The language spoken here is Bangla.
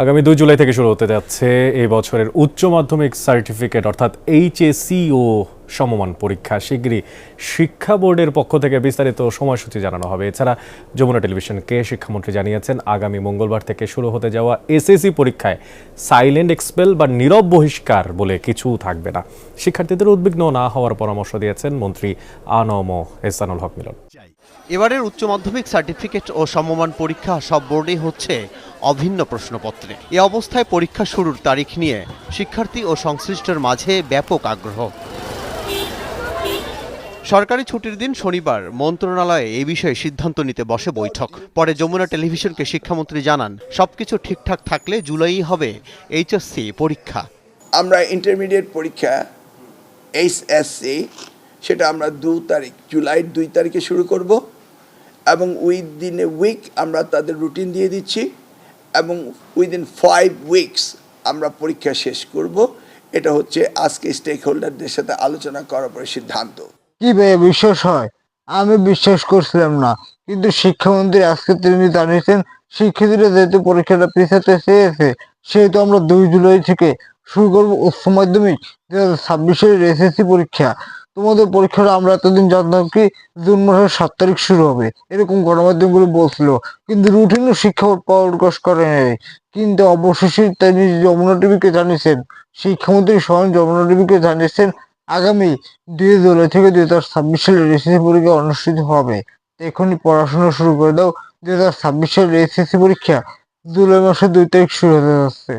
আগামী 2 জুলাই থেকে শুরু হতে যাচ্ছে এই বছরের উচ্চ মাধ্যমিক সার্টিফিকেট অর্থাৎ এইচএসসি ও সমমান পরীক্ষা। শিগগিরই শিক্ষা বোর্ডের পক্ষ থেকে বিস্তারিত সময়সূচি জানানো হবে। এছাড়া যমুনা টেলিভিশনকে শিক্ষামন্ত্রী জানিয়েছেন, আগামী মঙ্গলবার থেকে শুরু হতে যাওয়া এসএসসি পরীক্ষায় সাইলেন্ট এক্সপেল বা নীরব বহিষ্কার বলে কিছু থাকবে না। শিক্ষার্থীদের উদ্বিগ্ন না হওয়ার পরামর্শ দিয়েছেন মন্ত্রী আনম এহসানুল হক মিলন। এবারের উচ্চ মাধ্যমিক সার্টিফিকেট ও সমমান পরীক্ষা সব বোর্ডেই হচ্ছে অভিন্ন প্রশ্নপত্রে। এ অবস্থায় পরীক্ষা শুরুর তারিখ নিয়ে শিক্ষার্থী ও সংশ্লিষ্টর মাঝে ব্যাপক আগ্রহ। সরকারি ছুটির দিন শনিবার মন্ত্রণালয়ে এই বিষয়ে সিদ্ধান্ত নিতে বসে বৈঠক। পরে যমুনা টেলিভিশনকে শিক্ষামন্ত্রী জানান, সবকিছু ঠিকঠাক থাকলে জুলাইই হবে এইচএসসি পরীক্ষা। আমরা ইন্টারমিডিয়েট পরীক্ষা এইচএসসি সেটা আমরা জুলাই 2 তারিখে শুরু করব এবং উইদিন এ উইক আমরা তাদের রুটিন দিয়ে দিচ্ছি এবং উইদিন 5 উইকস আমরা পরীক্ষা শেষ করব। এটা হচ্ছে আজকে স্টেক হোল্ডারদের সাথে আলোচনা করার পরে সিদ্ধান্ত। কি ভাই বিশ্বাস হয়? আমি বিশ্বাস করছিলাম না, কিন্তু শিক্ষামন্ত্রী আজকে তিনি জানিয়েছেন শিক্ষার্থীরা যেহেতু পরীক্ষাটা পিছাতে চেয়েছে সেহেতু আমরা 2 জুলাই থেকে শুরু করবো উচ্চ মাধ্যমিক 2026-এর এসএসসি পরীক্ষা। তোমাদের পরীক্ষাটা আমরা এতদিন জানতাম কি জুন মাসের 7 তারিখ শুরু হবে, এরকম গণমাধ্যমগুলো বলছিল, কিন্তু রুটিনও শিক্ষা বোর্ড প্রকাশ করে নেই। কিন্তু অবশেষে তিনি যমুনা টিভিকে জানিয়েছেন, শিক্ষামন্ত্রী স্বয়ং যমুনা টিভিকে জানিয়েছেন আগামী 2 জুলাই থেকে 2026 সালের এসএসসি পরীক্ষা অনুষ্ঠিত হবে। এখনই পড়াশোনা শুরু করে দাও, 2026 সালের এসএসসি পরীক্ষা জুলাই মাসের 2 তারিখ শুরু হতে যাচ্ছে।